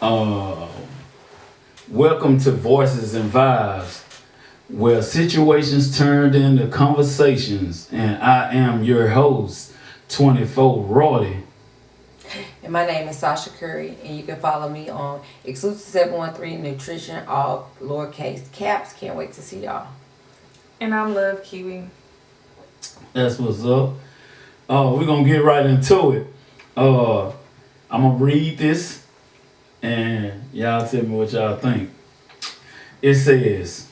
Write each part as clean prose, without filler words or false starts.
Uh, Welcome to Voices and Vibes, where situations turned into conversations, and I am your host, 24 Roddy. And my name is Sasha Curry, and you can follow me on Exclusive 713 Nutrition, all lowercase caps. Can't wait to see y'all. And I'm Love Kiwi. That's what's up. We're gonna get right into it. I'm gonna read this, and y'all tell me what y'all think. It says,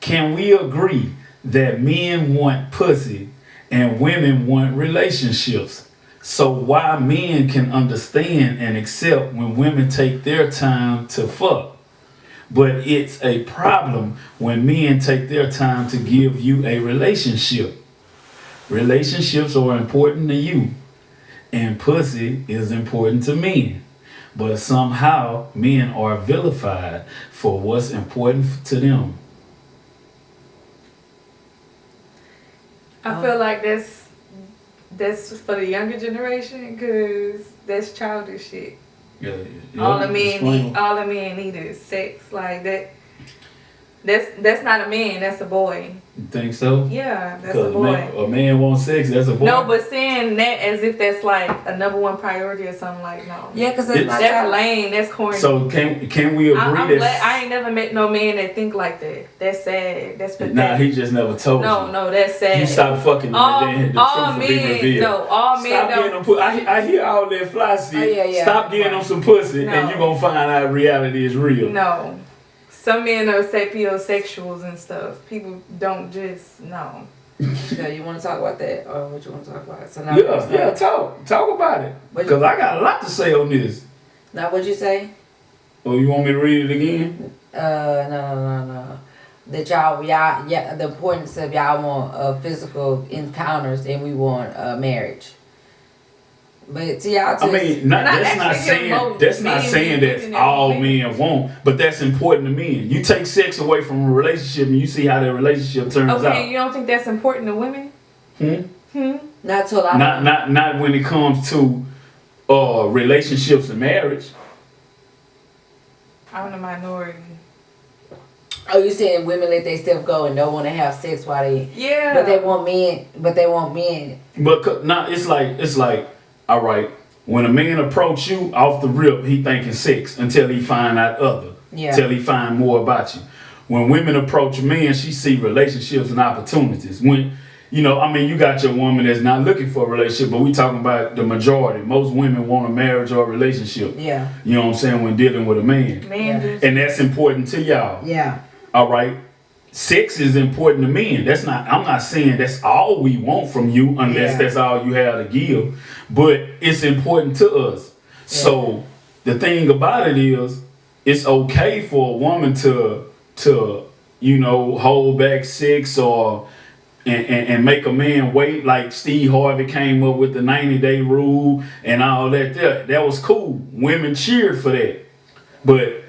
"Can we agree that men want pussy and women want relationships? So why men can understand and accept when women take their time to fuck, but it's a problem when men take their time to give you a relationship? Relationships are important to you, and pussy is important to men. But somehow men are vilified for what's important to them." I feel like that's for the younger generation because that's childish shit. Yeah, All the men need is sex. Like that. That's not a man. That's a boy. You think so? Yeah, that's a boy. A man wants sex, that's a boy. No, but saying that as if that's like a number one priority or something, like no. Yeah, because That's lame. That's corny. So can we agree that? I ain't never met no man that think like that. That's sad. That's pathetic. Nah, he just never told you. No, that's sad. You stop fucking them and then the all truth will be men, revealed. no, all men Stop don't. getting them I hear all that fly shit. Yeah. Stop getting them some pussy No. and you gonna find out reality is real. No. Some men are sapiosexuals and stuff. People don't just know. So you want to talk about that, or what you want to talk about? So now, Talk about it. Because I got a lot to say on this. Now, what'd you say? Oh, you want me to read it again? No. That y'all, the importance of y'all want physical encounters and we want marriage. But to y'all, that's not saying that all men won't, but that's important to men. You take sex away from a relationship and you see how that relationship turns out. Okay, you don't think that's important to women? Not to a lot of not when it comes to relationships and marriage. I'm the minority. Oh, you saying women let their stuff go and don't want to have sex while they? Yeah. But they want men. But it's like. All right, when a man approach you off the rip, he thinking sex until he find out other. Yeah. Until he find more about you. When women approach men, she see relationships and opportunities. When, you got your woman that's not looking for a relationship, but we talking about the majority. Most women want a marriage or a relationship. Yeah. You know what I'm saying? When dealing with a man. And that's important to y'all. Yeah. All right. Sex is important to men. I'm not saying that's all we want from you unless that's all you have to give. But it's important to us. Yeah. So the thing about it is, it's okay for a woman to hold back sex and make a man wait, like Steve Harvey came up with the 90-day rule and all that. That was cool. Women cheered for that. But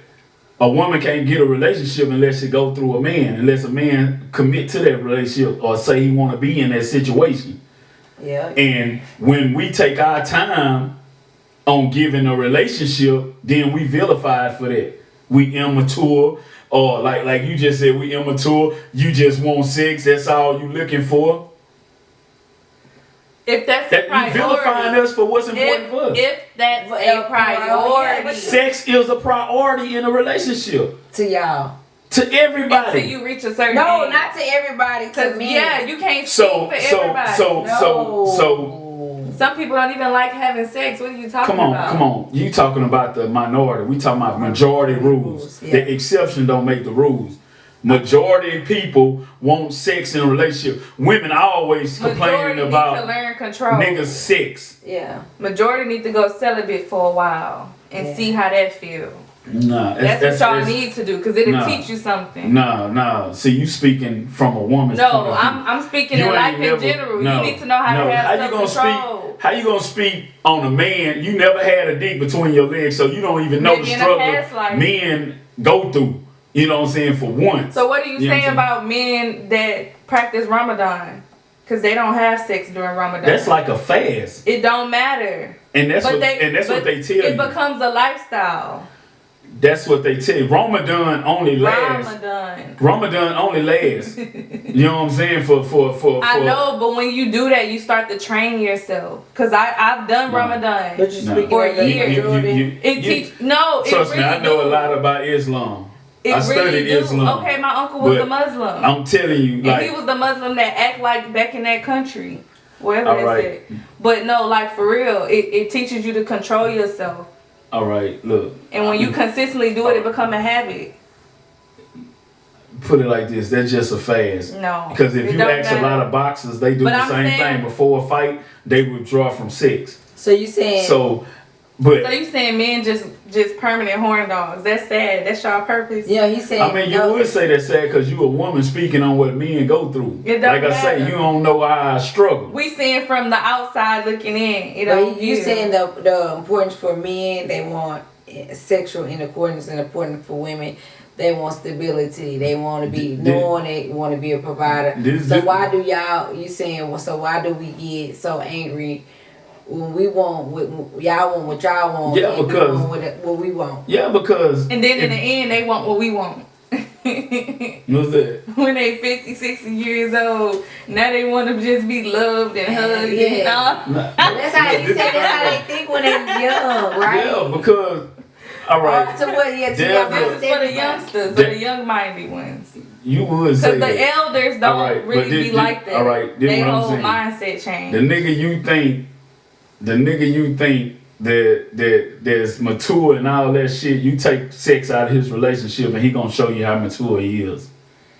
a woman can't get a relationship unless it go through a man, unless a man commit to that relationship or say he want to be in that situation. Yeah. And when we take our time on giving a relationship, then we vilified for that. We immature, or like you just said, we immature. You just want sex. That's all you looking for. If that's the priority, you vilifying us for what's important for us. If that's a priority, sex is a priority in a relationship. To y'all. To everybody. Until you reach a certain No, age. not to everybody. To me. Yeah, you can't speak for everybody. So some people don't even like having sex. What are you talking about? Come on. You talking about the minority. We talking about majority rules. Yeah. The exception don't make the rules. Majority of people want sex in a relationship. Women always complaining about need to learn control. Niggas sex. Yeah. Majority need to go celibate for a while and see how that feel. Nah, that's what y'all need to do because it'll teach you something. No. See, you speaking from a woman's point of view. I'm speaking in life in general. You need to know how to have self-control. How you gonna speak on a man? You never had a dick between your legs, so you don't even know the struggle men go through. You know what I'm saying? For once. So what are you saying about men that practice Ramadan? Because they don't have sex during Ramadan. That's like a fast. It don't matter. And that's what they tell you. It becomes a lifestyle. That's what they tell you. Ramadan only lasts. Ramadan only lasts. You know what I'm saying? For I know, but when you do that, you start to train yourself. Cause I've done Ramadan But you speaking for of the years. Jordan. Trust it me, really I know do. a lot about Islam. It I studied really do. Islam. Okay, my uncle was But a Muslim. I'm telling you, And like, he was the Muslim that act like back in that country. Wherever All that's right. at. But no, like for real, it teaches you to control yourself. all right, look. And when you consistently do it, it become a habit. Put it like this, that's just a fast. No. Because if it you don't ask a matter. lot of boxers, they do But the I'm same saying- thing. Before a fight, they withdraw from sex. So you saying So, So but you saying men just permanent horn dogs? That's sad. That's y'all purpose. yeah, he's saying I mean, you would say that's sad because you a woman speaking on what men go through. It don't Like I say, matter. you don't know how I struggle. We seeing from the outside looking in. You know, But you saying the importance for men, they want sexual intercourse, and important for women. They want stability. They want to be knowing. They want to be a provider. So why do y'all? You saying? Well, so why do we get so angry when we want what y'all want? What y'all want? Yeah, and we because- want what we want. Yeah, because And then in the end, they want what we want. what's that? When they 50, 60 years old, now they want to just be loved and hugged. Yeah. And all. That's how you said. That's how they think when they're young, right? Yeah, because all right, So what? Yeah, to Yeah, y'all This is for the everybody. youngsters, for the young-minded ones. you would say Because the that. elders don't All right, but really this- be like that. all right, this They what I'm whole saying. mindset change. The nigga you think that that's mature and all that shit, you take sex out of his relationship and he gonna show you how mature he is.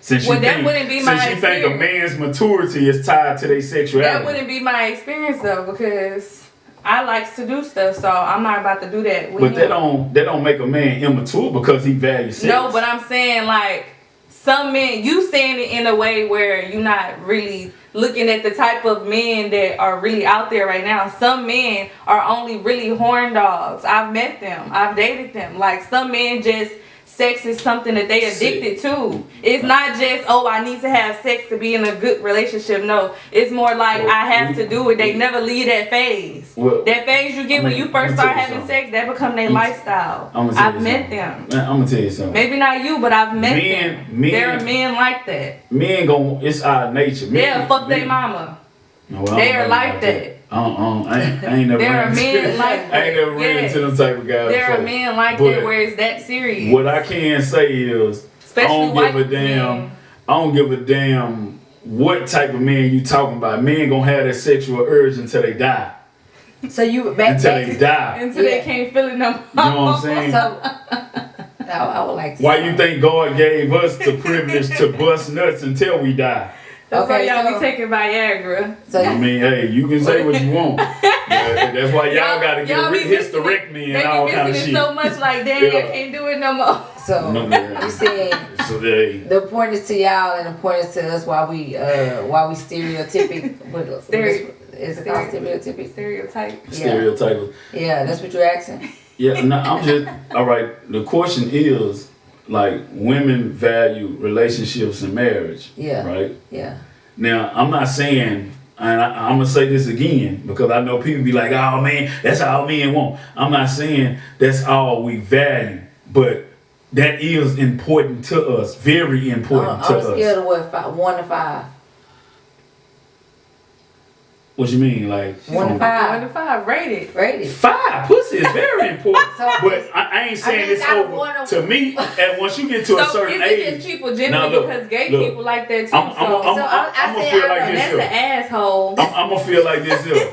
Since Well, you that think, wouldn't be my since you think a experience. man's maturity is tied to their sexuality. That wouldn't be my experience though, because I like to do stuff, so I'm not about to do that with But him. that don't make a man immature because he values sex. No, but I'm saying like some men, you saying it in a way where you're not really looking at the type of men that are really out there right now. Some men are only really horn dogs. I've met them. I've dated them. Like some men just sex is something that they addicted to. It's not just, oh, I need to have sex to be in a good relationship. No, it's more like I have to do it. They never leave that phase. That phase you get when you first start having sex, that become their lifestyle. I've met them. Man, I'm gonna tell you something. Maybe not you, but I've met Men- them. men- There are men like that. Men it's our nature. They'll fuck their mama. No, well, They I are don't know like about that. I ain't never There ran are into men like that. I ain't never ran Yeah. into them type of guys There are before. men like But that where it's that serious. What I can say is Especially I don't white give a damn. men. I don't give a damn what type of man you talking about. Men gonna have that sexual urge until they die. So you back Until they die. Until they can't feel it no more. You know what I'm saying? So I would like to. Why you think God gave us the privilege to bust nuts until we die? That's Okay, why y'all so- be taking Viagra. So I mean, hey, you can say what you want. That's why y'all gotta get y'all a be hysterectomy They and all be kind of missing shit. it so much like, damn, Yeah. I can't do it no more. So No, yeah. you said So they, the importance to y'all and the importance to us why we stereotypic. Is it called stereotypic? Stereotype. stereotype. Yeah, that's what you're asking. Yeah, no, I'm just all right. The question is like women value relationships and marriage. Yeah. Right. Yeah. Now I'm not saying, and I'm gonna say this again because I know people be like, "Oh man, that's all men want." I'm not saying that's all we value, but that is important to us. Very important On to a scale us. of what? 1 to 5. What you mean, like 1 to 5. 1 to 5, rated. Rated. 5? Pussy is very important. So- But I ain't saying I mean, it's out of over one of- to me. And once you get to a So certain is it age, just people Now, generally look, because gay look. people like that too? I'm I gonna said feel I like don't- this That's an here. asshole. I'm gonna feel like this here.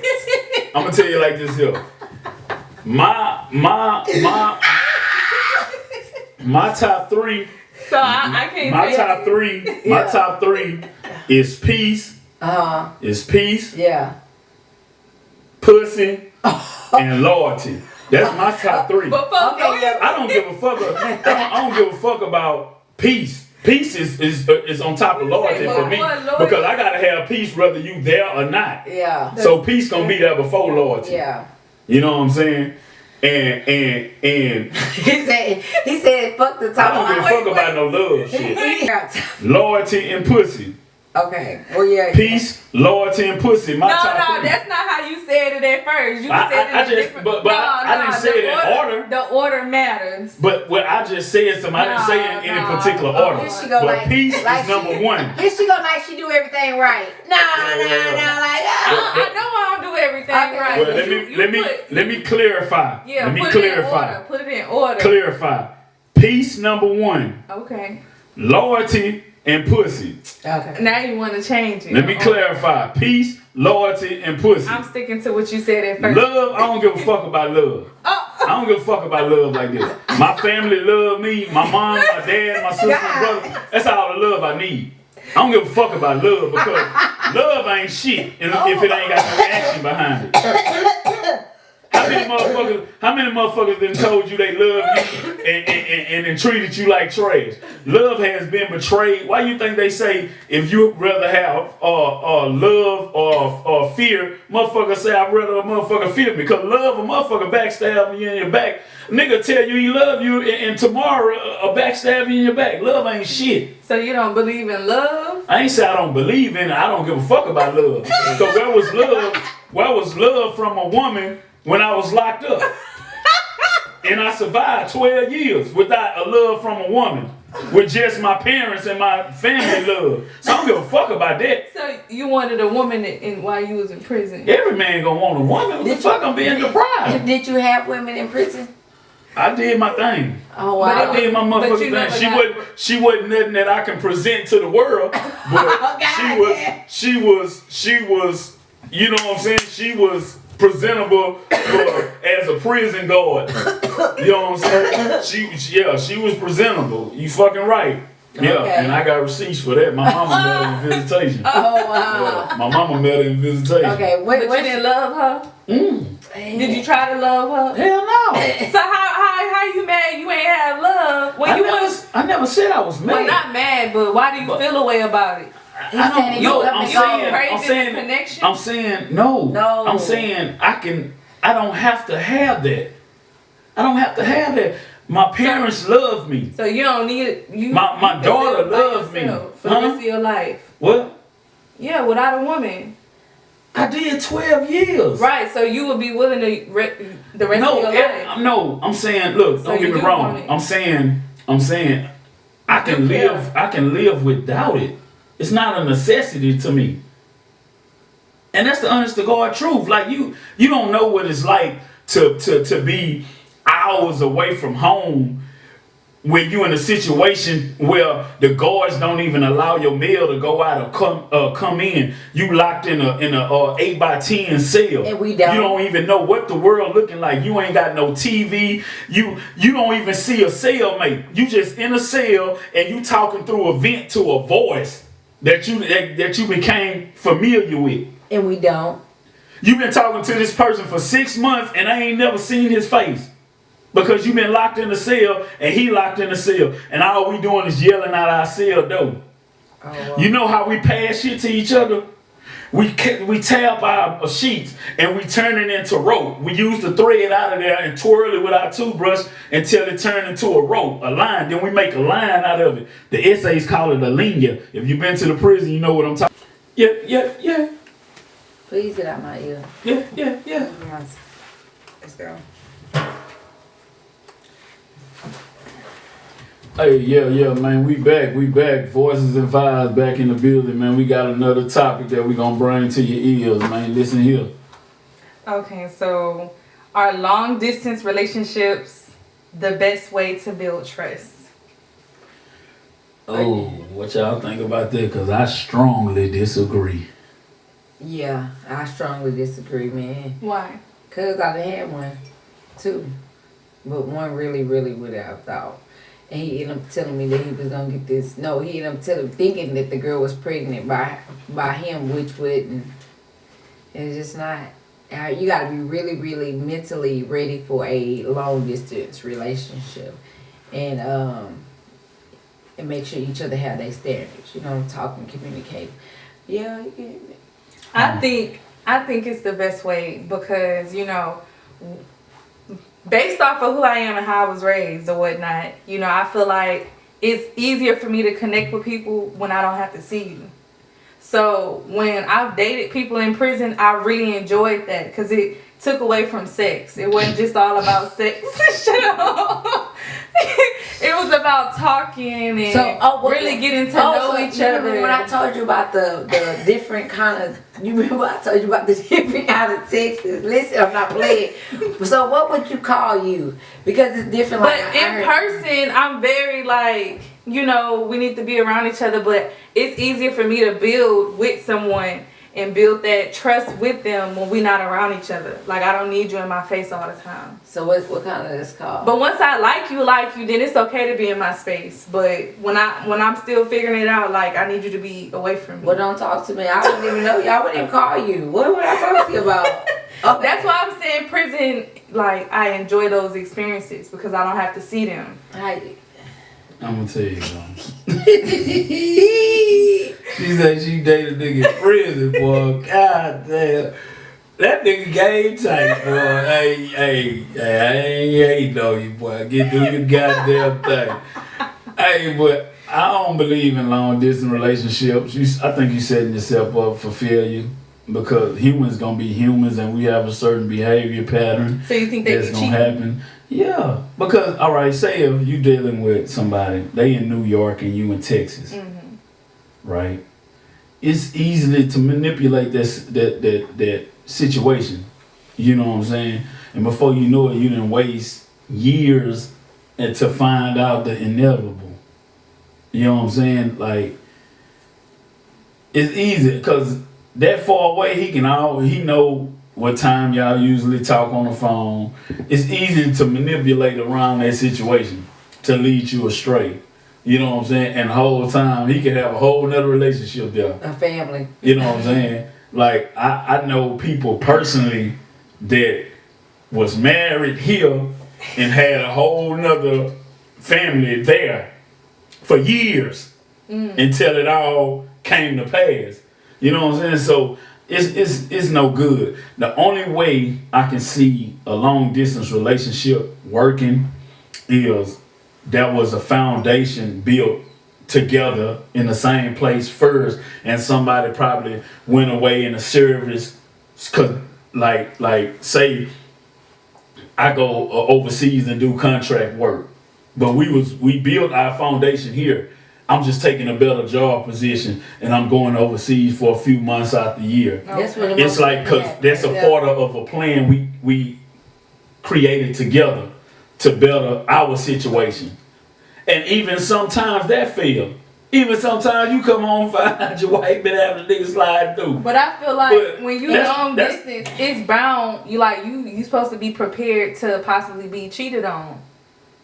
I'm gonna tell you like this here. My top three. So I can't My say top three. My Yeah. top three is peace. Is peace, Yeah. pussy, and loyalty. That's my top three. But fuck Okay, yeah. I don't give a fuck. I don't give a fuck about peace. Peace is on top of loyalty for me because I gotta have peace whether you there or not. Yeah. So peace gonna be there before loyalty. Yeah. You know what I'm saying? And He said fuck the top. I don't give a fuck about no love shit. Loyalty and pussy. Okay. Well, yeah. Peace, loyalty, and pussy. My top three. That's not how you said it at first. You said it in a different. But I didn't say it in order. The order matters. But what I just said, I didn't say it in any particular order. Here she go but peace is number one. Here she go like she do everything right. No, like I know I don't do everything right. Well, let me clarify. Yeah, let me put clarify. Put it in order. Clarify. Peace number one. Okay. Loyalty and pussy. Okay. Now you want to change it. Let me clarify. Peace, loyalty, and pussy. I'm sticking to what you said at first. Love, I don't give a fuck about love. I don't give a fuck about love like this. My family love me. My mom, my dad, my sister, my brother. That's all the love I need. I don't give a fuck about love because love ain't shit if it ain't got no action behind it. How many motherfuckers then told you they love you and then treated you like trash? Love has been betrayed. Why you think they say if you rather have love or fear, motherfucker say I'd rather a motherfucker fear me? Because love a motherfucker backstab you in your back. Nigga tell you he love you and tomorrow a backstab you in your back. Love ain't shit. So you don't believe in love? I ain't say I don't believe in it. I don't give a fuck about love. So where was love? Where was love from a woman when I was locked up? And I survived 12 years without a love from a woman. With just my parents and my family love. So I don't give a fuck about that. So you wanted a woman while you was in prison? Every man gonna want a woman. What the fuck I'm being deprived? Did you have women in prison? I did my thing. Oh wow. I did my motherfucking thing. She wasn't nothing that I can present to the world. But she was, you know what I'm saying? She was presentable as a prison guard. You know what I'm saying? She was presentable. You fucking right. Yeah, okay. And I got receipts for that. My mama met her in visitation. Oh wow. Yeah, my mama met her in visitation. Okay, But you didn't love her? Did you try to love her? Hell no. So how you mad you ain't have love? I never said I was mad. Well, not mad, but why do you feel a way about it? I'm saying I don't have to have that. I don't have to have that. My parents love me. So you don't need it. My daughter loves me. For the rest of your life. What? Yeah, without a woman. I did 12 years. Right, so you would be willing to the rest of your life. No, I'm saying, look, don't get me wrong. I'm saying I can live without it. It's not a necessity to me. And that's the honest to God truth. Like you don't know what it's like to be hours away from home when you in a situation where the guards don't even allow your mail to go out or come in. You locked in a 8x10 cell. And we don't. You don't even know what the world looking like. You ain't got no TV. You don't even see a cellmate. You just in a cell and you talking through a vent to a voice that you became familiar with. And we don't. You've been talking to this person for 6 months and I ain't never seen his face. Because you've been locked in the cell and he locked in the cell. And all we doing is yelling out our cell door. Oh, wow. You know how we pass shit to each other? We tap our sheets and we turn it into rope. We use the thread out of there and twirl it with our toothbrush until it turns into a rope, a line. Then we make a line out of it. The essays call it a linea. If you've been to the prison, you know what I'm talking about. Yeah. Please get out my ear. Yeah. Let's go. Hey, yeah, man, we back. Voices and Vibes back in the building, man. We got another topic that we gonna bring to your ears, man. Listen here. Okay, so are long distance relationships the best way to build trust? Oh, what y'all think about that? Because I strongly disagree. Yeah, I strongly disagree, man. Why? Because I've had one, too. But one really, really without thought. And he ended up telling me that he was gonna get this. No, he ended up thinking that the girl was pregnant by him, which wouldn't. It's just not. You gotta be really, really mentally ready for a long distance relationship, and make sure each other have their standards. You know, talk and communicate. Yeah. I think it's the best way because based off of who I am and how I was raised or whatnot, I feel like it's easier for me to connect with people when I don't have to see you. So when I've dated people in prison, I really enjoyed that because it took away from sex. It wasn't just all about sex. Shut up. It was about talking and really getting to know each other. When I told you about the different kind of, you remember I told you about the different kind of sexes? Listen, I'm not playing. So what would you call you? Because it's different. But in person, I'm very like, you know, we need to be around each other, but it's easier for me to build with someone and build that trust with them when we're not around each other. Like, I don't need you in my face all the time. So what kind of this called? But once I like you, then it's okay to be in my space. But when I'm still figuring it out, like, I need you to be away from me. Well, don't talk to me. I wouldn't even know you. I wouldn't even call you. What would I talk to you about? Okay. That's why I'm saying prison, like, I enjoy those experiences because I don't have to see them. I'm gonna tell you something. She said she dated a nigga in prison, boy. God damn. That nigga game tight, boy. Hey, I ain't hating on you, boy. Get do your goddamn thing. Hey, but I don't believe in long distance relationships. I think you setting yourself up for failure because humans gonna be humans and we have a certain behavior pattern. So you think that's gonna happen? Yeah, because all right, say if you dealing with somebody, they in New York and you in Texas, right? It's easily to manipulate that situation. You know what I'm saying? And before you know it, you didn't waste years and to find out the inevitable. You know what I'm saying? Like, it's easy because that far away, he know what time y'all usually talk on the phone. It's easy to manipulate around that situation to lead you astray. You know what I'm saying? And the whole time he could have a whole nother relationship there. A family. You know what I'm saying? Like I know people personally that was married here and had a whole nother family there for years until it all came to pass. You know what I'm saying? So it's no good. The only way I can see a long distance relationship working is there was a foundation built together in the same place first, and somebody probably went away in the service. Cause like say I go overseas and do contract work, but we built our foundation here. I'm just taking a better job position and I'm going overseas for a few months out the year. Okay. It's like, cause that's a part of a plan we created together to better our situation. And even sometimes that fail. Even sometimes you come home, find your wife been having a nigga slide through. But I feel like when you long distance, it's bound. You supposed to be prepared to possibly be cheated on.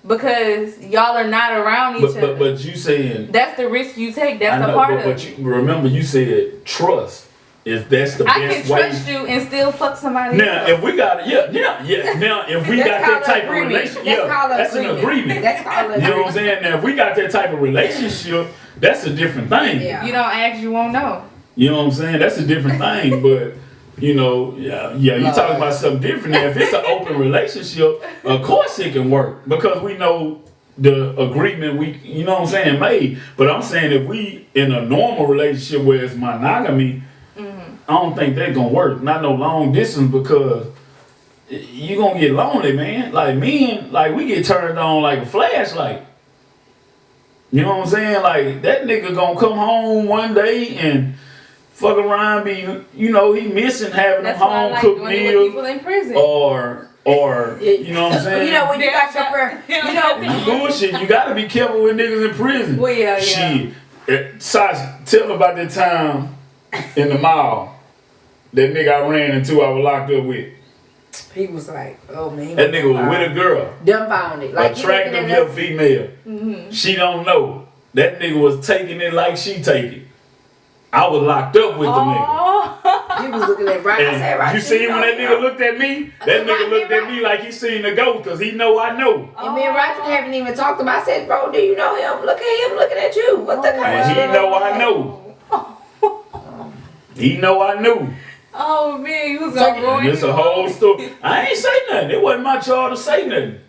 Because y'all are not around each other. But you saying that's the risk you take. That's a part of it. But you remember you said trust. If that's the best way. I can trust you and still fuck somebody now, else. if we got Now, if we got that type of relationship, that's an agreement. That's called an agreement. You know what I'm saying? Now, if we got that type of relationship, that's a different thing. Yeah. You don't ask, you won't know. You know what I'm saying? That's a different thing. But you know, you talking about something different. Now, if it's an open relationship, of course it can work because we know the agreement you know what I'm saying, made. But I'm saying if we in a normal relationship where it's monogamy, I don't think that's gonna work. Not no long distance because you gonna get lonely, man. Like men, like we get turned on like a flashlight. You know what I'm saying? Like that nigga gonna come home one day and fuck around, he missing having a home cooked meal. People in prison. Or you know what I'm saying? You know when you got your prayer, you bullshit. You gotta be careful with niggas in prison. Well, yeah. Shit. Sasha, tell me about that time in the mall. That nigga I ran into, I was locked up with. He was like, oh man. That nigga was with a girl. Dumbfounded. Like attractive young female. Mm-hmm. She don't know. That nigga was taking it like she take it. I was locked up with the nigga. He was looking at right. I said, right. You seen when that nigga looked at me? That nigga looked at me like he seen the ghost because he know I know. And me and Roger haven't even talked to him. I said, bro, do you know him? Look at him looking at you. What the kind of shit? And he know I know. He know I knew. Oh man, you was gonna ruin It's a whole story. I ain't say nothing. It wasn't my charge to say nothing.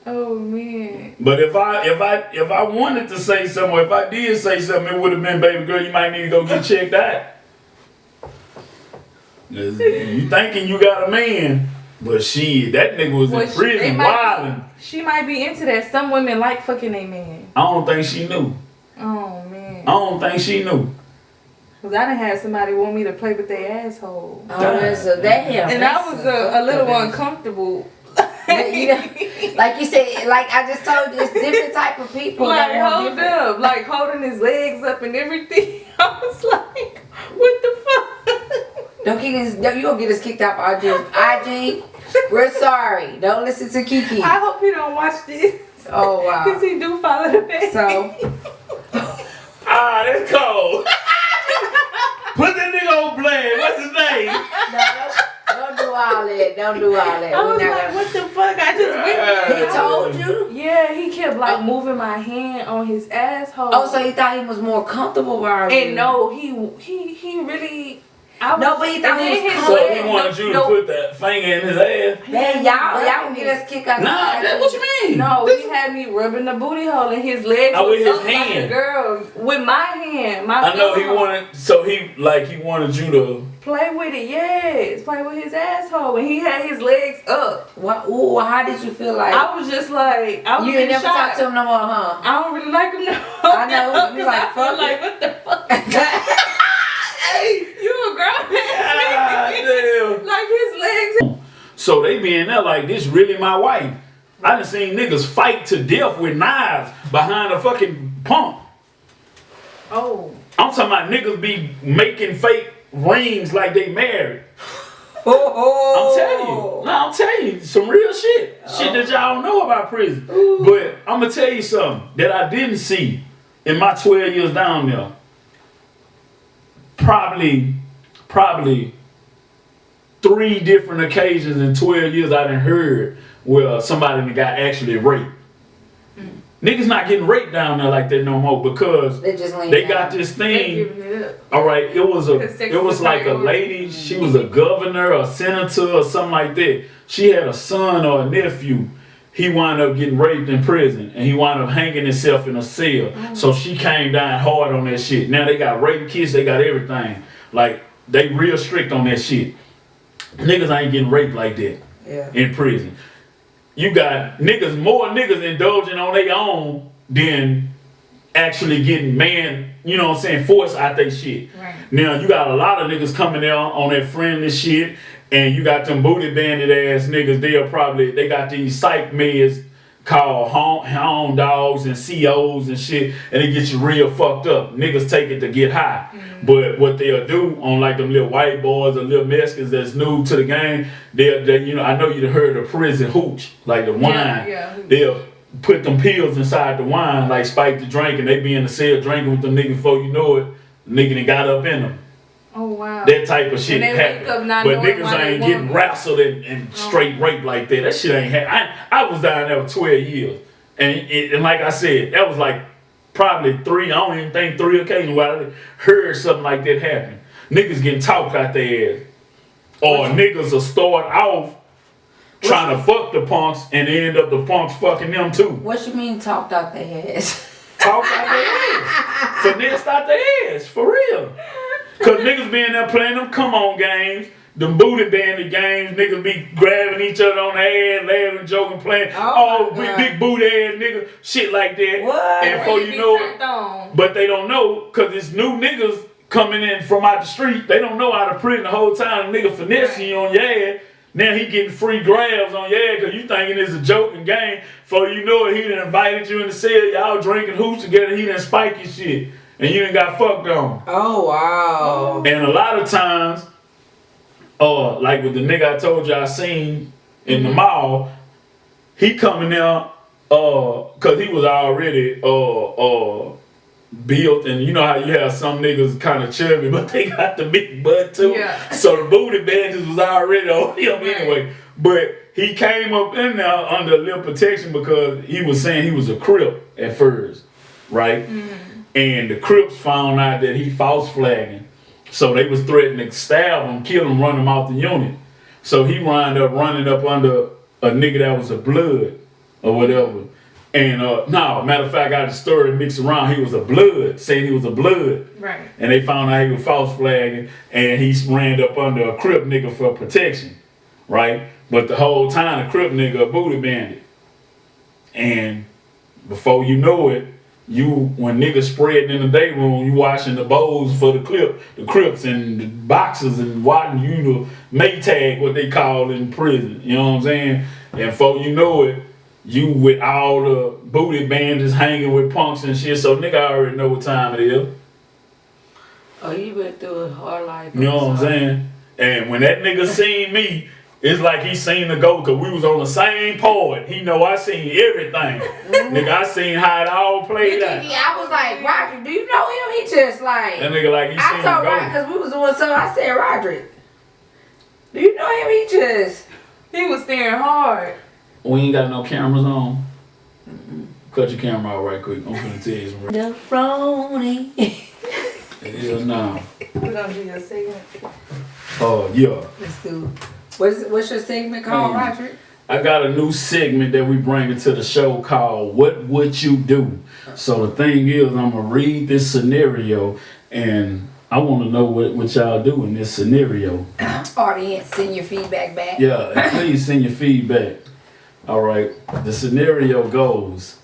Oh man. But if I wanted to say something, or if I did say something, it would have been, baby girl, you might need to go get checked out. You thinking you got a man, but shit, that nigga was in prison wilding. She might be into that. Some women like fucking a man. I don't think she knew. Oh man. I don't think she knew. Cause I done had somebody want me to play with their asshole. And I was a little uncomfortable. You know, like you said, like I just told you, it's different type of people. Like hold up, like holding his legs up and everything. I was like, what the fuck? You gonna get us kicked off IG. We're sorry. Don't listen to Kiki. I hope he don't watch this. Oh wow. Cause he do follow the page. So. That's cold. Put that nigga on blast. What's his name? No, don't do all that. Don't do all that. I was like, what the fuck? I just went. He told you? Yeah, he kept like moving my hand on his asshole. Oh, so he thought he was more comfortable around you? And no, he really. No, but he thought he was comfortable. So he wanted you to put that finger in his ass? Man, y'all can get us kicked out. Nah, that's what you mean. No, he had me rubbing the booty hole and his legs with his up hand. like a girl. With my hand. I know he wanted, so he wanted you to play with it, yes. Play with his asshole. And he had his legs up. What? Ooh, how did you feel like? I was just like, I was you ain't never talked to him no more, huh? I don't really like him no more. I know. You like, fuck like, what the fuck? You a grown man. Damn. Like his legs. So they be in there like, this really my wife. I done seen niggas fight to death with knives behind a fucking pump. Oh. I'm talking about niggas be making fake rings like they married. Oh. I'm telling you. No, I'm telling you some real shit. Shit that y'all don't know about prison. Ooh. But I'm gonna tell you something that I didn't see in my 12 years down there. Probably 3 different occasions in 12 years I done heard where somebody got actually raped. Niggas not getting raped down there like that no more because they got this thing. All right, it was like a lady. She was a governor or senator or something like that. She had a son or a nephew. He wound up getting raped in prison and he wound up hanging himself in a cell. So she came down hard on that shit. Now they got rape kits, they got everything. Like they real strict on that shit. Niggas ain't getting raped like that in prison. You got more niggas indulging on their own than actually getting forced out their shit. Right. Now you got a lot of niggas coming there on that friendly shit, and you got them booty bandit ass niggas. They got these psych meds called hound dogs and COs and shit, and it gets you real fucked up. Niggas take it to get high. But what they'll do on like them little white boys or little Mexicans that's new to the game, they'll I know you've heard of prison hooch, like the wine. Yeah. They'll put them pills inside the wine, like spike the drink, and they be in the cell drinking with them niggas before you know it. The nigga done got up in them. Oh wow. That type of shit happen. But niggas ain't getting wrestled and straight raped like that. That shit ain't happen. I was down there for 12 years. And like I said, that was like probably 3 occasions where I heard something like that happen. Niggas getting talked out their ass. Or niggas will start off trying to fuck the punks and end up the punks fucking them too. What you mean talked out their ass? Talked out their ass. Finessed out their ass, for real. Cause niggas be in there playing them come on games, them booty bandit games, niggas be grabbing each other on the ass, laughing, joking, playing, big booty ass nigga, shit like that. What? And before you know it, but they don't know, cause it's new niggas coming in from out the street, they don't know how to prison the whole time. The nigga finessing you on your ass. Now he getting free grabs on your ass cause you thinking it's a joking game. Before you know it, he done invited you in the cell, y'all drinking hooch together, he done spike your shit. And you done got fucked on. Oh, wow. And a lot of times, like with the nigga I told you I seen in the mall, he coming there, cause he was already, built, and you know how you have some niggas kind of chubby, but they got the big butt too. Yeah. So the booty badges was already on him anyway. But he came up in there under a little protection because he was saying he was a Crip at first, right? And the Crips found out that he false flagging. So they was threatening to stab him, kill him, run him off the unit. So he wound up running up under a nigga that was a blood or whatever. And no, matter of fact, I got the story mixed around. He was a blood, saying he was a blood. Right. And they found out he was false flagging, and he ran up under a Crip nigga for protection, right? But the whole time, the Crip nigga a booty bandit. And before you know it, when niggas spreading in the day room, you washing the bowls for the Crips and the boxers and watching Maytag, what they call in prison. You know what I'm saying? And before you know it, you with all the booty bandits hanging with punks and shit. So nigga already know what time it is. Oh, you went through a hard life. You know what I'm saying? And when that nigga seen me, it's like he seen the goat, cause we was on the same part. He know I seen everything. Nigga, I seen how it all played out. I was like, Roderick, do you know him? He just like. That nigga like he seen I told the Roderick, goat. cause we was doing something. I said, Roderick, do you know him? He just. He was staring hard. We ain't got no cameras on. Cut your camera out right quick. I'm finna tell you some real. The Roni. Hell no. We're gonna do your segment. Oh yeah. Let's do. What's your segment called, Roderick? I got a new segment that we bring into the show called "What Would You Do?" So the thing is, I'm gonna read this scenario, and I want to know what y'all do in this scenario. Audience, send your feedback back. Yeah, and please send your feedback. All right. The scenario goes: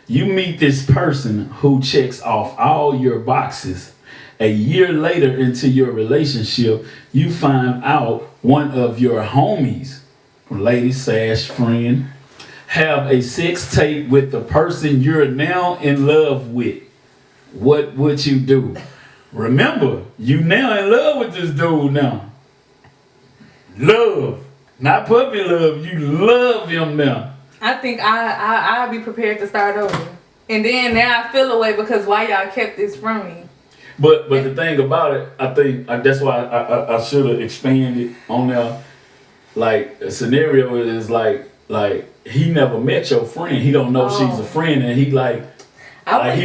you meet this person who checks off all your boxes. A year later into your relationship, you find out one of your homies, lady/friend, have a sex tape with the person you're now in love with. What would you do? Remember, you now in love with this dude now. Love. Not puppy love, you love him now. I think I'll be prepared to start over. And then now I feel away because why y'all kept this from me. But the thing about it, I think that's why I should have expanded on there. Like a scenario is like he never met your friend. He don't know she's a friend, and he he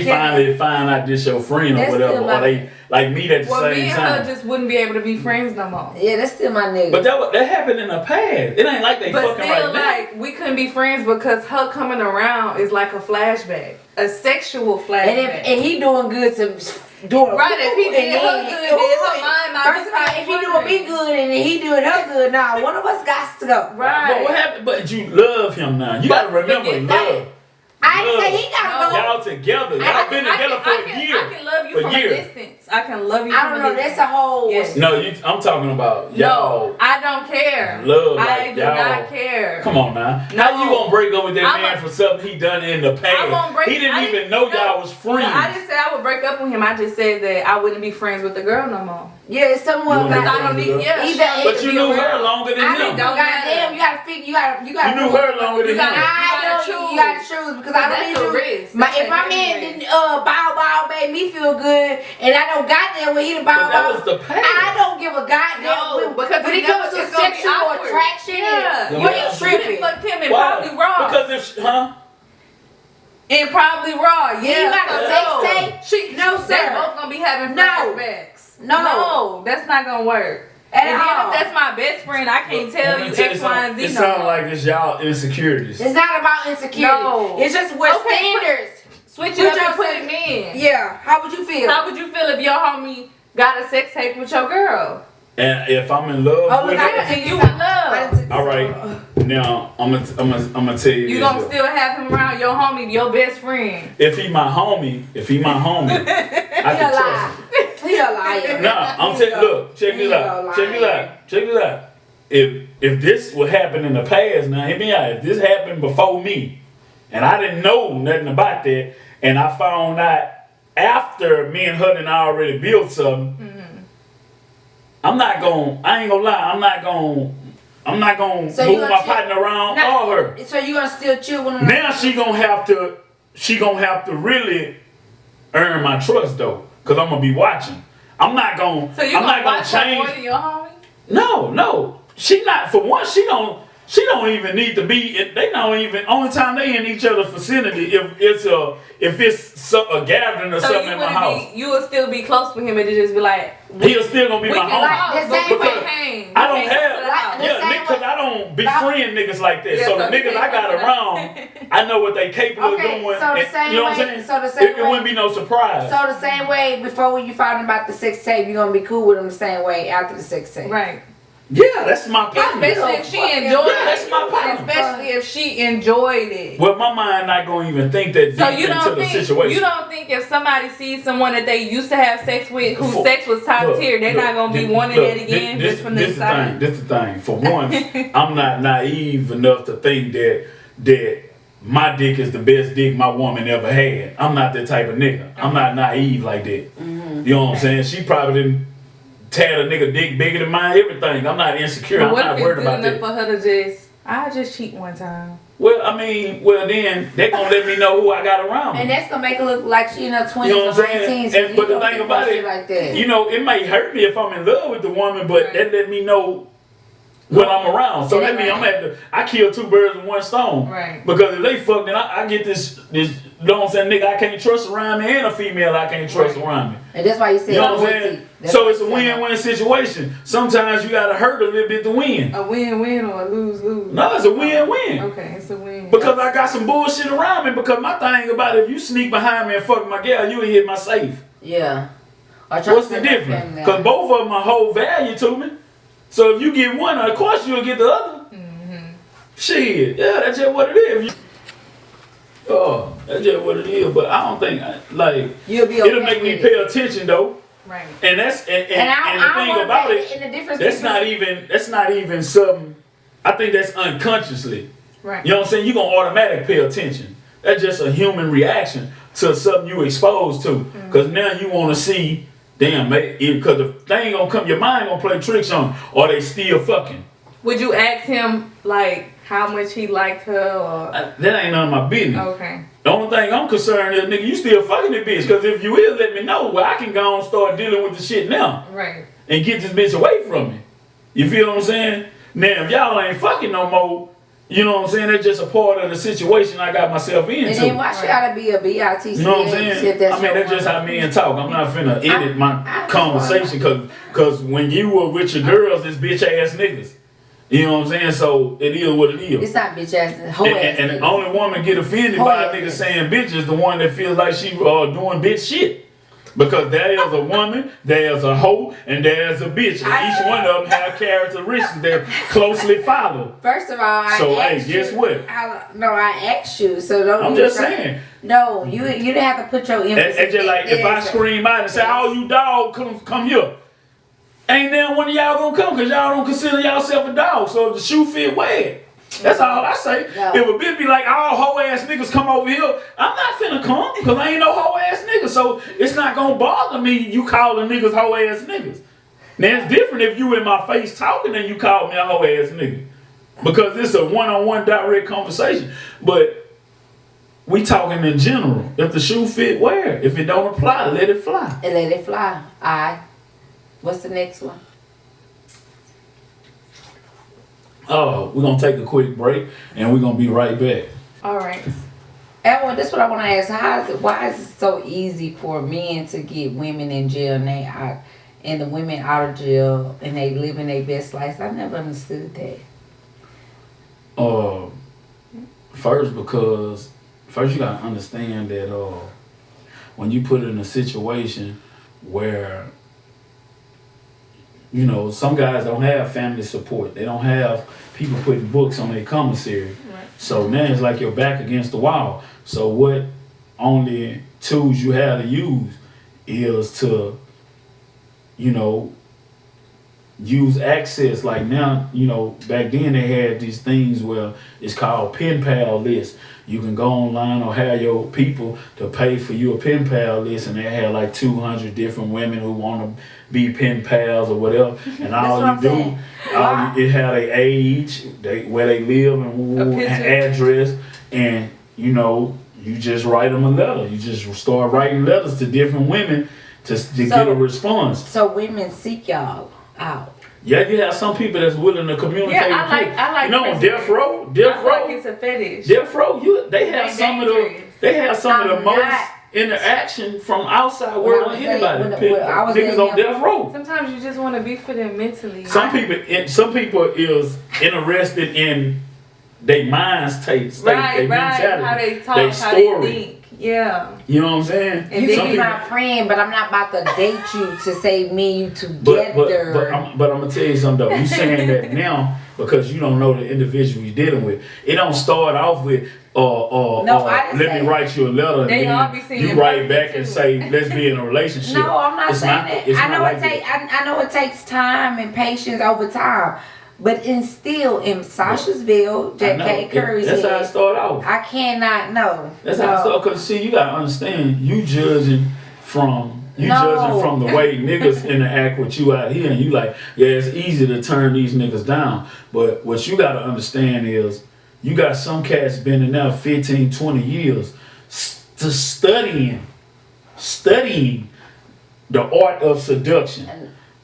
finally find out this your friend or whatever. Or they like meet at the same time. Me and her just wouldn't be able to be friends no more. Yeah, that's still my nigga. But that happened in the past. It ain't like they fucking right now. But still, we couldn't be friends because her coming around is like a flashback, a sexual flashback. And he doing good to doing right. If he did her good, then her mind not. First of all, if he doing me good and he doing her good, nah, one of us got to go. Right. But what happened? But you love him now. You gotta remember love. I didn't say he gotta go. Y'all together. Y'all been together for a year. I can love you from a distance. I can love you from a distance. I don't know. That's a whole. Yes. No, I'm talking about y'all. No, I don't care. Love, I do y'all. not care. Come on now. No. How you gonna break up with that man for something he done in the I won't past? break. He didn't even know y'all was friends. No, I didn't say I would break up with him. I just said that I wouldn't be friends with the girl no more. Yeah, it's someone You that wanna I don't be need. friends Yeah, But you knew her longer than him. Don't goddamn. You gotta figure. You gotta. You knew her longer than him. You gotta choose because I don't need to. If my man didn't bow made me feel good, and I know goddamn when he the bow. But that was the past. I don't give a goddamn. No, because when it comes to sexual attraction, you ain't tripping. You fucked him and probably raw. Because And probably raw. Yeah, you got a sex tape? No, sir. They're both gonna be having flashbacks. No, that's not gonna work. And then if that's my best friend, I can't tell you X, Y, and Z. It sounds like it's y'all insecurities. It's not about insecurity. No. It's just what standards. Switch it up and put him in. Yeah. How would you feel? How would you feel if your homie got a sex tape with your girl? And if I'm in love with her, and you in love. all right. Now I'm gonna tell you. You gonna still have him around your homie, your best friend. If he my homie, I can trust him. He a liar. Nah, I'm saying, look, check this out. If this would happen in the past, now hear me out. If this happened before me, and I didn't know nothing about that, and I found out after me and her done already built something, I ain't gonna lie, I'm not gonna move my partner around or her. So you gonna still chill with her? Now she gonna have to really earn my trust though. Cause I'm gonna be watching. I'm not gonna. So you gonna watch her more than your homie? No. She not. For one, she don't. She don't even need to be. They don't even. Only time they in each other's vicinity if it's a gathering or So something in my house. you would still be close with him and just be like, He'll still gonna be we my can homie. like, the same because way. I don't have, Like, the same because I don't befriend niggas like that. Yeah, so the so niggas I got around, I know what they capable of doing. Okay, so the and- same you know what I'm way- saying? so the same it wouldn't be no surprise. So the same way before when you found about the sex tape, you're gonna be cool with them the same way after the sex tape. right. Yeah, that's my partner. Especially if she Yeah, enjoyed that's it. my partner. Especially if she enjoyed it. Well, my mind not gonna even think that So deep you into don't the think situation. you don't think if somebody sees someone that they used to have sex with, whose For- sex was top Look, tier, they're look, not gonna be this- wanting look, that again this- just from this the the thing. side. This the thing. For once, I'm not naive enough to think that my dick is the best dick my woman ever had. I'm not that type of nigga. I'm not naive like that. You know what I'm saying? She probably didn't tear a nigga dick bigger than mine. Everything. I'm not insecure. But I'm what not if worried it's good about enough that. for her to I just cheat one time. Well, I mean, then they gonna let me know who I got around me. And that's gonna make her look like she in her 20s You know what or I'm saying? 19s. And, but the thing about it, like that. you know, it may hurt me if I'm in love with the woman, but Right. that let me know when I'm around. So that means I kill two birds with one stone. Right. Because if they fuck, then I get this, you know what I'm saying, nigga I can't trust around me, and a female I can't trust around me. And that's why you said You know what I'm loyalty. saying? That's So why it's a you said that. win-win situation. Sometimes you gotta hurt a little bit to win. A win-win or a lose-lose? No, it's a win-win. Okay, it's a win. Because I got some bullshit around me. Because my thing about it, if you sneak behind me and fuck my girl, you will hit my safe. Yeah. Or try What's to the set my difference? family Because out. both of them are whole value to me. So if you get one, of course you'll get the other. Shit, yeah, that's just what it is. Oh, that's just what it is. But I don't think like You'll be okay it'll make me with pay it. attention though. Right. And that's and And the thing about it, in the difference that's not even something. I think that's unconsciously. Right. You know what I'm saying? You're gonna automatically pay attention. That's just a human reaction to something you exposed to. Because now you want to see, damn, because the thing gonna come, your mind gonna play tricks on, or they still fucking. Would you ask him like how much he liked her or? That ain't none of my business. Okay. The only thing I'm concerned is, nigga, you still fucking this bitch. Because if you will, let me know. Well, I can go and start dealing with the shit now Right. and get this bitch away from me. You feel what I'm saying? Now, if y'all ain't fucking no more, you know what I'm saying? That's just a part of the situation I got myself into. And then why she gotta be a BITC? You know what I'm saying? I mean, that's just how men talk. I'm not finna edit my conversation because when you were with your girls, it's bitch ass niggas. You know what I'm saying? So it is what it is. It's not bitch ass, it's hoe ass. And the only woman get offended Hoe by a ass nigga nigga. saying bitch is the one that feels like she doing bitch shit. Because there is a woman, there's a hoe, and there's a bitch. And each one of them have characteristics that closely follow. First of all, I So, hey, asked guess you. what? I asked you, so don't. I'm even just try- saying. No, you didn't have to put your emphasis. And just like if I scream out and say, "Oh, you dog, come here," ain't then one of y'all gonna come because y'all don't consider yourself a dog. So if the shoe fit, wear it. That's all I say. Yeah. If a bitch be like, "All hoe ass niggas come over here," I'm not finna come because I ain't no hoe ass nigga. So it's not gonna bother me. You calling niggas hoe ass niggas. Now it's different if you in my face talking and you call me a hoe ass nigga because it's a one-on-one direct conversation. But we talking in general. If the shoe fit, wear it. If it don't apply, let it fly. And let it fly. Alright. What's the next one? Oh, we're gonna take a quick break and we're gonna be right back. All right. Edwin, this is what I want to ask. Why is it so easy for men to get women in jail and the women out of jail and they living their best lives? I never understood that. First you gotta understand that when you put in a situation where you know some guys don't have family support, they don't have people putting books on their commissary. Right. So now it's like you're back against the wall. So what only tools you have to use is to, you know, use access. Like now, you know, back then they had these things where it's called pen pal list. You can go online or have your people to pay for you a pen pal list, and they had like 200 different women who want to be pen pals or whatever. And all That's you what do, I'm saying. it had a age, where they live, and an picture. address, and you know, you just write them a letter. You just start writing letters to different women to get a response. So women seek y'all out. Yeah, you have some people that's willing to communicate. Yeah, I like. You know, prison. death row, I death feel row, like it's a fetish. death row. They have It's some of the, dangerous. they have some of the I'm most not- interaction from outside When world I than was anybody. dating- when I was Niggas dating on him- death row. Sometimes you just want to be for them mentally. Some people is interested in their mind state, right, their right. mentality, How they talk, their how story. they think. Yeah. You know what I'm saying? And You then Some can be people- my friend, but I'm not about to date you to say me and you together. But I'm gonna tell you something though. You saying that now because you don't know the individual you're dealing with. It don't start off with No, I didn't let say me write you a letter and They all then be saying you write perfect back and too. say let's be in a relationship. No, I'm not It's saying not- that. it's I not know like it take. I know it takes time and patience over time, but still in Sasha'sville, I J.K. know. Curry That's how it said, start off. "I cannot know." That's how it start. Cause see, you gotta understand, you judging from the way niggas interact with you out here, and you like, yeah, it's easy to turn these niggas down. But what you gotta understand is, you got some cats been in there 15, 20 years, studying the art of seduction.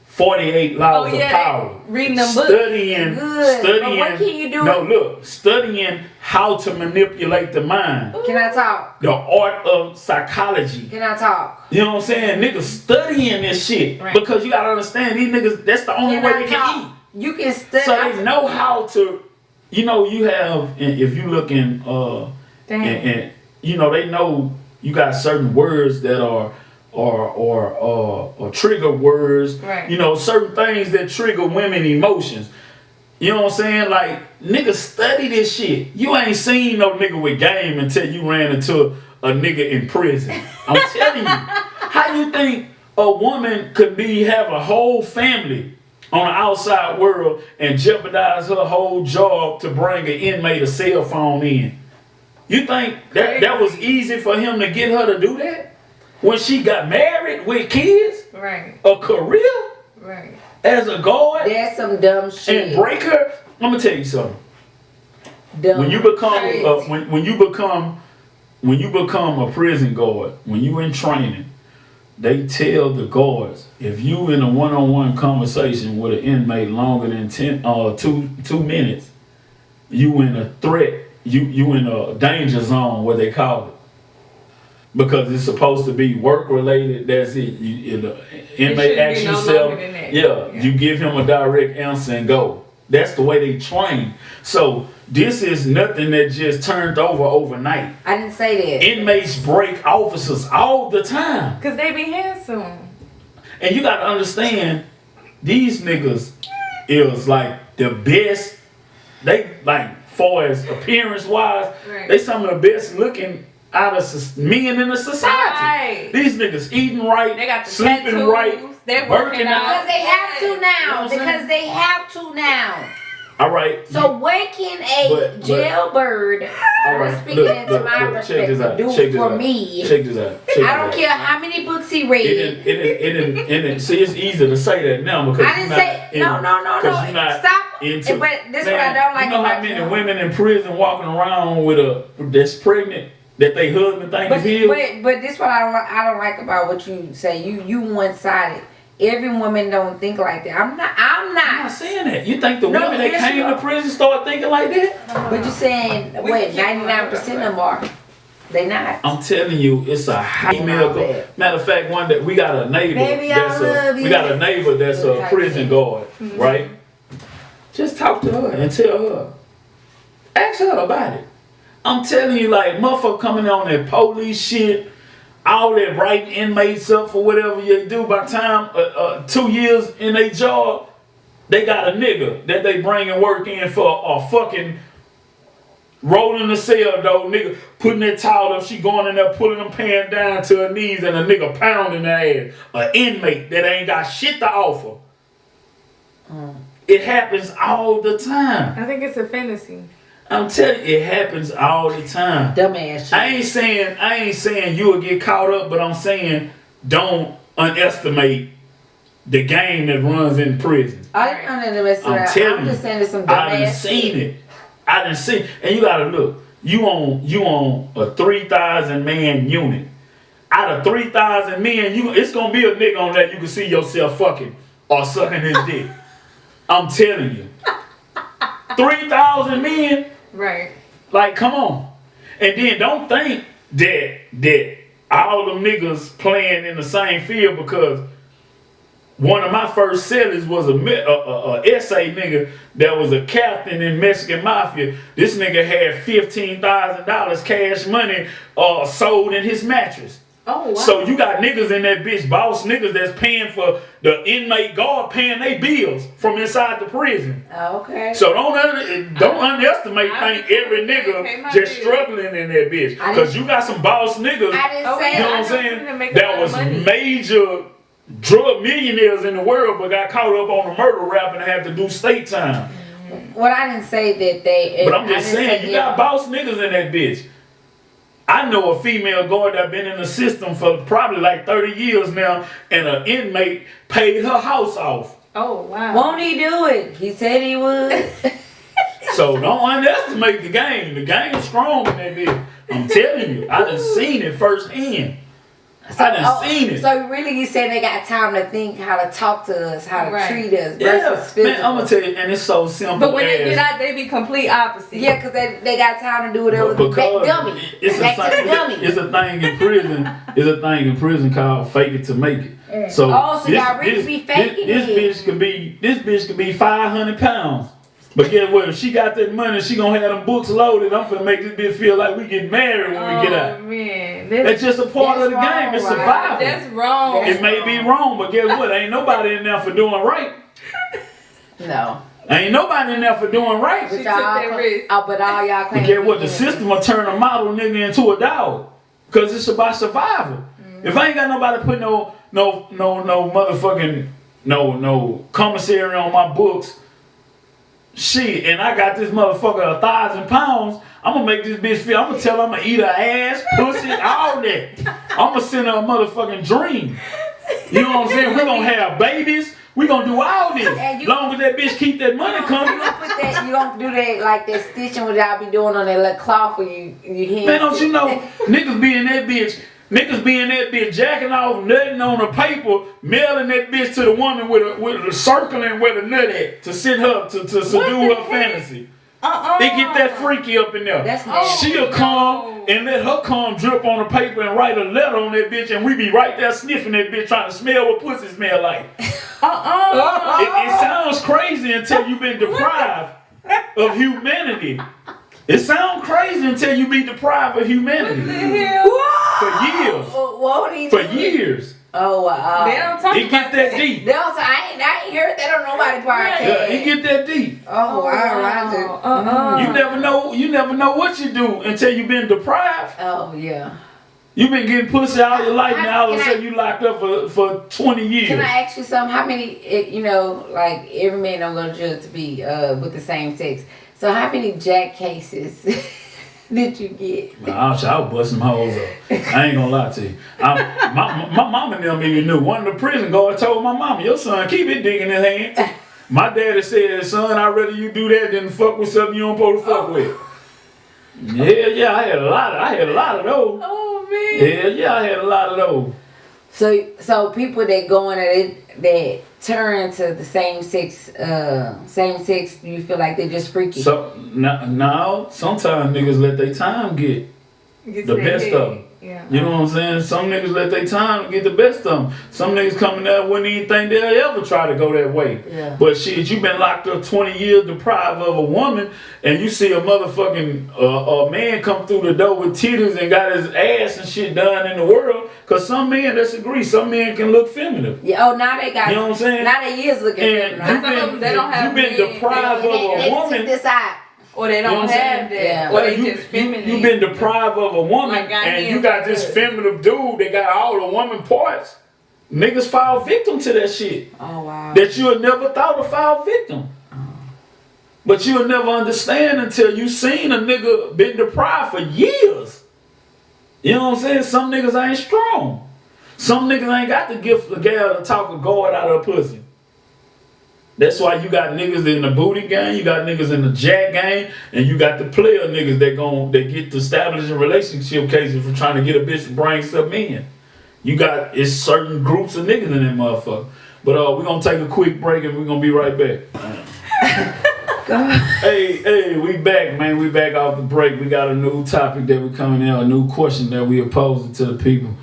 48 laws Oh, yeah, of power. reading them books. Good, but what can you do? No, look, studying how to manipulate the mind. Can I talk? The art of psychology. Can I talk? You know what I'm saying? Niggas studying this shit. Right. Because you gotta understand, these niggas, that's the only Can way I they can talk? eat. You can study. So they know how to, you know, you have, and if you look in, Damn. and you know, they know you got certain words that are trigger words. Right. You know, certain things that trigger women emotions. You know what I'm saying? Like, niggas study this shit. You ain't seen no nigga with game until you ran into a nigga in prison. I'm telling you. How you think a woman could have a whole family on the outside world and jeopardize her whole job to bring an inmate a cell phone in? You think that was easy for him to get her to do that? When she got married with kids, Right. a career Right. as a guard, That's some dumb shit. and break her? I'm gonna tell you something. Dumb When you become shit. when you become a prison guard, when you in training, they tell the guards, if you in a one-on-one conversation with an inmate longer than 2 minutes, you in a threat, you in a danger zone, what they call it. Because it's supposed to be work related. That's it. The inmate asks be no yourself, longer than that. yeah, Yeah. you give him a direct answer and go. That's the way they train. So this is nothing that just turned over overnight. I didn't say that. Inmates break officers all the time. Cause they be handsome. And you gotta understand, these niggas is like the best, they like, far as appearance wise, Right. they some of the best looking out of men in the society. Right. These niggas eating right, They got the sleeping tattoos, right, they working working out. Because they have to You know now. what I'm saying? Because they have to now. All right. So what can a But- jailbird, all right. speaking into my check this out. perspective, do Check this for out. me? Check this out. Check I don't this care how many books he Out. read. It didn't. See, it's easy to say that now because I you're didn't not say no. because you're not Stop. into. But this is what I don't like You know how about many you. women in prison walking around with that's pregnant that they husband think is healed? But this what I don't like about what you say. You one sided. Every woman don't think like that. I'm not. I'm not saying that. You think the No, women that yes, came you to are. prison start thinking like that? But you saying We what? can keep 99% of them are. They not. I'm telling you, it's a high All miracle. that. Matter of fact, one that we got a neighbor Baby, I that's love you. we got a neighbor that's a Type prison shit. guard, right? Just talk to her and tell her. Ask her about it. I'm telling you, like, motherfucker coming on that police shit, all that writing inmates up for whatever you do. By the time 2 years in a job, they got a nigga that they bring and work in for a fucking rolling the cell door, nigga putting that towel up, she going in there pulling them pants down to her knees and a nigga pounding her ass. An inmate that ain't got shit to offer. It happens all the time. I think it's a fantasy. I'm telling you, it happens all the time. Dumbass shit. I ain't saying you will get caught up, but I'm saying don't underestimate the game that runs in prison. I didn't underestimate. I'm telling I'm just saying there's some you, I done dumbass seen shit. it. I done seen, and you gotta look. You on a 3,000 man unit. Out of 3,000 men, it's gonna be a nigga on that you can see yourself fucking or sucking his dick. I'm telling you. 3,000 men? Right. Like, come on. And then don't think that all them niggas playing in the same field, because one of my first sellers was a SA nigga that was a captain in Mexican Mafia. This nigga had $15,000 cash money sold in his mattress. Oh, wow. So you got niggas in that bitch, boss niggas that's paying for the inmate guard paying their bills from inside the prison. Okay. So don't underestimate think every nigga just struggling in that bitch. Cause you got some boss niggas, I didn't say you know what I'm saying, that was major drug millionaires in the world but got caught up on the murder rap and had to do state time. Well, I didn't say that they. But I'm just saying, you got boss niggas in that bitch. I know a female guard that been in the system for probably like 30 years now, and an inmate paid her house off. Oh, wow. Won't he do it? He said he would. So don't underestimate the game. The game's strong in that bitch. I'm telling you, I done seen it firsthand. I done seen it. So really, you said they got time to think how to talk to us, how to treat us versus physical. Man, I'm gonna tell you, and it's so simple. But when they get out, they be complete opposite. Yeah, because they got time to do whatever. Because dummy. It's a thing in prison. It's a thing in prison called fake it to make it. So y'all really be faking this bitch could be 500 pounds. But guess what? If she got that money, she gonna have them books loaded. I'm finna make this bitch feel like we get married when we get out. Man, that's just a part of the game. It's survival. That's wrong. It may be wrong, but guess what? Ain't nobody in there for doing right. No. Ain't nobody in there for doing right. But all y'all claim. But guess what? The system will turn a model nigga into a dog. Cause it's about survival. Mm-hmm. If I ain't got nobody put no motherfucking no commissary on my books, shit, and I got this motherfucker 1,000 pounds, I'm gonna make this bitch feel, I'm gonna tell her I'm gonna eat her ass, pussy, all that. I'm gonna send her a motherfucking dream. You know what I'm saying? We're gonna have babies. We gonna do all this. As long as that bitch keep that money coming. You gonna do that like that stitching what y'all be doing on that little cloth for you hands. Man, don't you know, niggas be in that bitch jacking off, nutting on the paper, mailing that bitch to the woman with a circling where the nut at to send her to seduce her fantasy. They get that freaky up in there. That's nasty. She'll come and let her cum drip on the paper and write a letter on that bitch, and we be right there sniffing that bitch trying to smell what pussy smell like. It sounds crazy until you've been deprived of humanity. It sounds crazy until you be deprived of humanity. What the hell? For years. For years. Oh wow. They don't talk it get that deep. I ain't heard that on nobody podcast. Yeah, it get that deep. Oh wow. You never know what you do until you've been deprived. Oh yeah. You've been getting pussy all your life now. All of a sudden you locked up for 20 years. Can I ask you something? How many? Like every man don't go to jail to be with the same sex. So how many jack cases did you get? Man, I was busting my hoes up. I ain't gonna lie to you. My mama never even knew. One of the prison guards told my mama, your son keep it dick in his hand. My daddy said, son, I'd rather you do that than fuck with something you don't supposed to fuck with. Hell yeah, I had a lot of those. Oh man. Hell yeah, I had a lot of those. So people that go in it that turn to the same sex, you feel like they're just freaky. So now sometimes niggas let their time get the best of them. Yeah. You know what I'm saying? Some niggas let their time get the best of them. Some niggas coming there wouldn't even think they'll ever try to go that way. Yeah. But shit, you been locked up 20 years deprived of a woman, and you see a motherfucking a man come through the door with titties and got his ass and shit done in the world. Cause some men, let's agree, some men can look feminine. Yeah. Oh, now they got. You know what I'm saying? Now they is looking feminine. You've been deprived of a woman. Took this out. Or they don't have that. Yeah. Or they just feminine. You've been deprived of a woman, and you got this feminine dude that got all the woman parts. Niggas fall victim to that shit. Oh wow. That you'll never thought to fall victim. But you'll never understand until you seen a nigga been deprived for years. You know what I'm saying? Some niggas ain't strong. Some niggas ain't got the gift of the gal to talk a guard out of a pussy. That's why you got niggas in the booty game, you got niggas in the jack game, and you got the player niggas that get to establishing relationship cases for trying to get a bitch to bring stuff in. It's certain groups of niggas in that motherfucker. But we're gonna take a quick break and we're gonna be right back. Hey, we back, man. We back off the break. We got a new topic that we're coming in, a new question that we are posing to the people.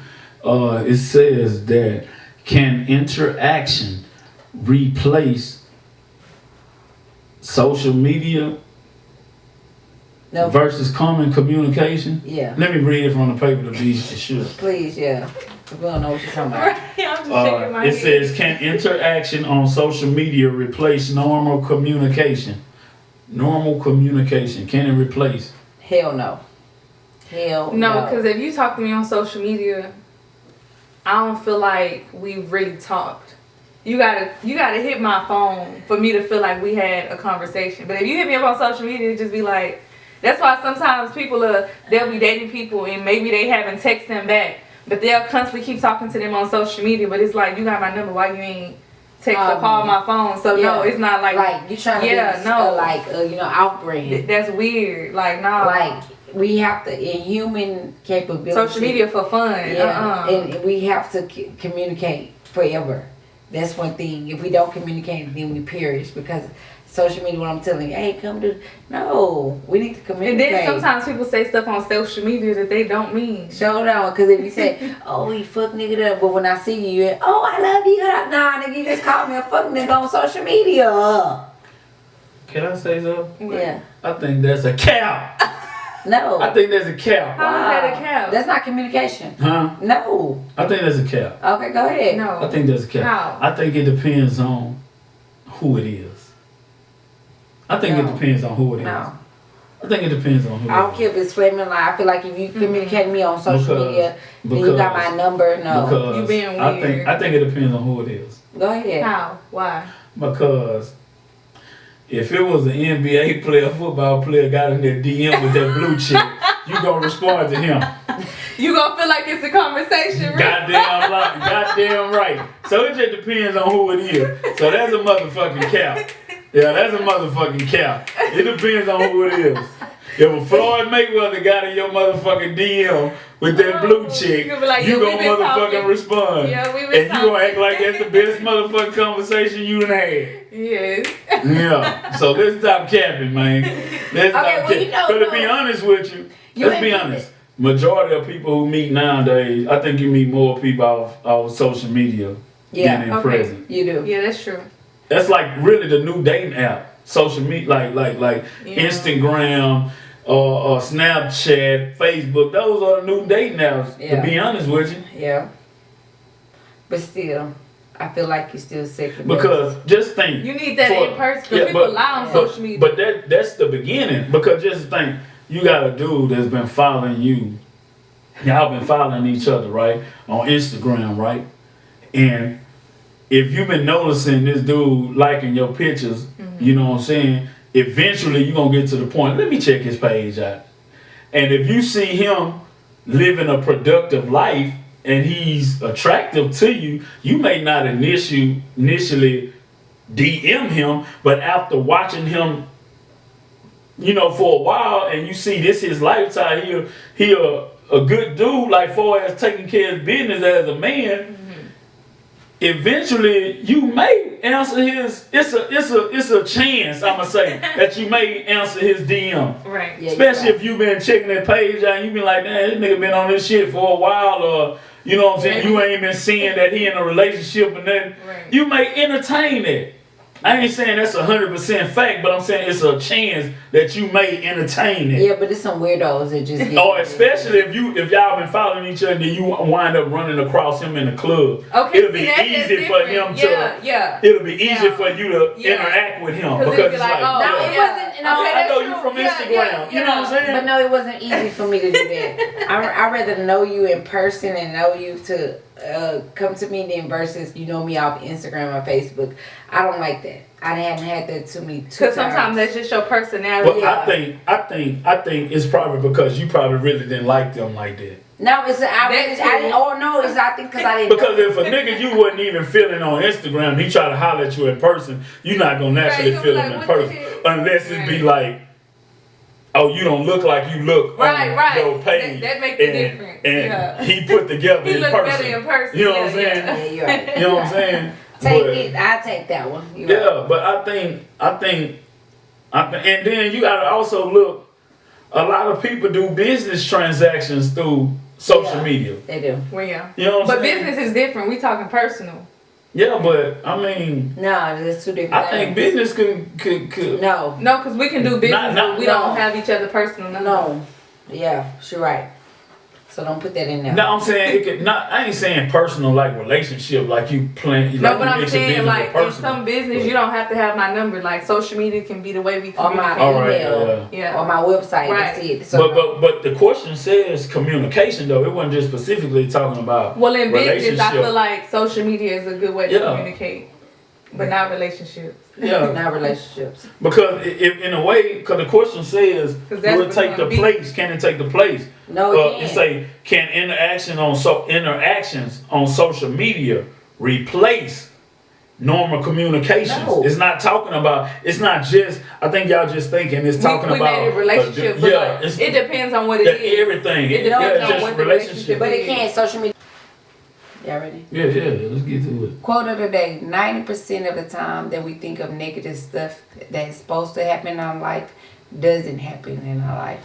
It says that can interaction replace social media versus common communication? Yeah. Let me read it from the paper to be sure. Please, yeah. We don't know what you're talking about. Right, I'm just shaking my It head. says, can interaction on social media replace normal communication? Normal communication, can it replace? Hell no. Hell no. No, because if you talk to me on social media, I don't feel like we've really talked. You gotta hit my phone for me to feel like we had a conversation. But if you hit me up on social media, just be like, that's why sometimes they'll be dating people and maybe they haven't texted them back, but they'll constantly keep talking to them on social media. But it's like, you got my number, why you ain't text or call my phone? So no, it's not like you trying to be outbreeding. That's weird. Like no, like we have to in human capability. social media for fun. And we have to communicate forever. That's one thing. If we don't communicate, then we perish because social media. What I'm telling you, hey, come do. No, we need to communicate. And then sometimes people say stuff on social media that they don't mean. Show down, because if you say, oh, he fuck nigga up, but when I see you, oh, I love you. Nah, nigga, you just called me a fuck nigga on social media. Can I say something? Yeah. I think that's a cow. No. I think that's a cow. How is that a cow? That's not communication. Huh? No. I think that's a cow. Okay, go ahead. No. I think that's a cow. How? I think it depends on who it is. I think it depends on who it is. No. I think it depends on who it is. I don't care if it's flaming lie. I feel like if you communicate with me on social media, then you got my number. No. Because You being weird. I think it depends on who it is. Go ahead. How? Why? Because if it was an NBA player, football player got in their DM with that blue chick, you gonna respond to him. You gonna feel like it's a conversation, right? Goddamn right. So it just depends on who it is. So that's a motherfucking cow. Yeah, that's a motherfucking cow. It depends on who it is. If a Floyd Mayweather got in your motherfucking DM with that blue chick, you gonna be like, you yeah, gonna we been motherfucking talking. respond. Yeah, we been and you talking. gonna act like that's the best motherfucking conversation you done had. Yes. Yeah. So let's stop capping, man. Let's stop well, capping. you know, But to be honest with you, let's be honest. Majority of people who meet nowadays, I think you meet more people off social media than in present. You do. Yeah, that's true. That's like really the new dating app. Social media, like Instagram, or Snapchat, Facebook. Those are the new dating apps. Yeah. To be honest with you. Yeah. But still, I feel like you still second. Because just think. You need that in person because people lie on social media. But that's the beginning. Because just think, you got a dude that's been following you. Y'all been following each other, right? On Instagram, right? And if you've been noticing this dude liking your pictures, you know what I'm saying? Eventually you're going to get to the point, let me check his page out. And if you see him living a productive life and he's attractive to you, you may not initially DM him, but after watching him, you know, for a while and you see this his lifestyle, he a good dude, like far as taking care of business as a man. Eventually, you may answer his. It's a chance, I'ma say, that you may answer his DM. Right. Yeah, especially if you've been checking that page out and you been like, damn, this nigga been on this shit for a while, or you know what I'm saying, you ain't been seeing that he in a relationship and then you may entertain it. I ain't saying that's 100% fact, but I'm saying it's a chance that you may entertain it. Yeah, but it's some weirdos that just get or especially if y'all been following each other and you wind up running across him in the club. Okay, it'll be easy for him to it'll be easy for you to interact with him because it's it's like, it wasn't. No, I know you from Instagram. You know what I'm saying? But no, it wasn't easy for me to do that. I rather know you in person and know you to come to me than versus you know me off Instagram or Facebook. I don't like that. I hadn't had that to me because sometimes that's just your personality. But I think it's probably because you probably really didn't like them like that. No, it's I think because I didn't. Because if a nigga you wasn't even feeling on Instagram, he try to holler at you in person, you're not gonna naturally feel him in person unless it be like, oh, you don't look like you look on your page. That make the difference. And he put together he in look person. better in person. You know what I'm saying? Yeah, you're right. You know what I'm saying? Take But- it. I take that one. You're right. Yeah, but I think, and then you gotta also look. A lot of people do business transactions through social Yeah. media. They do. Well, yeah. You know what I'm But saying? business is different. We talking personal. Yeah, but I mean, No, there's two different I think things. business could. No. No, because we can do business, Not- but we no. don't have each other personal. No. Yeah, she's right. So don't put that in there. No, I'm saying it could not. I ain't saying personal like relationship, like you plan. No, like but you I'm mix saying business like with in some business you don't have to have my number. Like social media can be the way we Or my communicate. All right, email. yeah. Or my website. Right. That's it. So But the question says communication though. It wasn't just specifically talking about. Well, in business, I relationship. feel like social media is a good way to Yeah. communicate, but not relationships. Yeah, not relationships. because if in a way, because the question says, 'Cause that's will it what's take the gonna be. place? Can it take the place? No, it It can't. say can interactions on social media replace normal communications? No. It's not talking about. It's not just. I think y'all just thinking it's talking we about made a relationship, but yeah, like, it's, it depends on what it yeah, is. everything. It Yeah, depends it's on just what the relationship. But it can't. Social media. Y'all ready? Yeah, let's get to it. Quote of the day: 90% of the time that we think of negative stuff that's supposed to happen in our life doesn't happen in our life.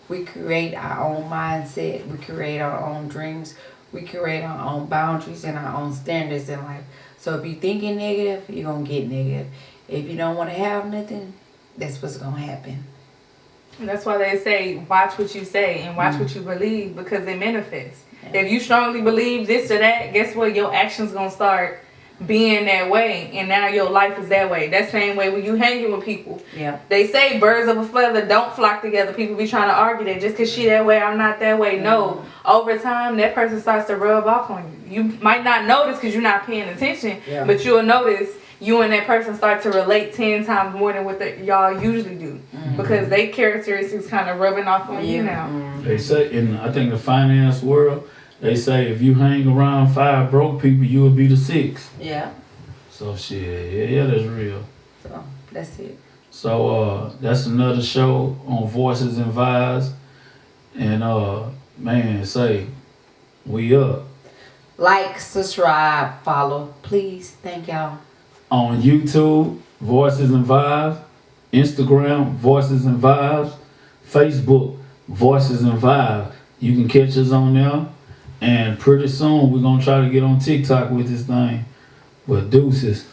We create our own mindset. We create our own dreams. We create our own boundaries and our own standards in life. So if you're thinking negative, you're going to get negative. If you don't want to have nothing, that's what's going to happen. And that's why they say watch what you say and watch what you believe because it manifests. If you strongly believe this or that, guess what? Your actions gonna start being that way, and now your life is that way. That same way when you hanging with people. Yeah. They say birds of a feather don't flock together. People be trying to argue that just because she that way, I'm not that way. No, over time that person starts to rub off on you. You might not notice because you're not paying attention, Yeah. but you'll notice you and that person start to relate 10 times more than what y'all usually do because they characteristics kind of rubbing off on you now. They say in I think the finance world, they say if you hang around 5 broke people, you will be the 6th. Yeah. So shit, yeah, that's real. So that's it. So that's another show on Voices and Vibes. And man, say we up Like, subscribe, follow. Please. Thank y'all. on YouTube, Voices and Vibes, Instagram, Voices and Vibes, Facebook, Voices and Vibes. You can catch us on there. And pretty soon we're gonna try to get on TikTok with this thing. But deuces.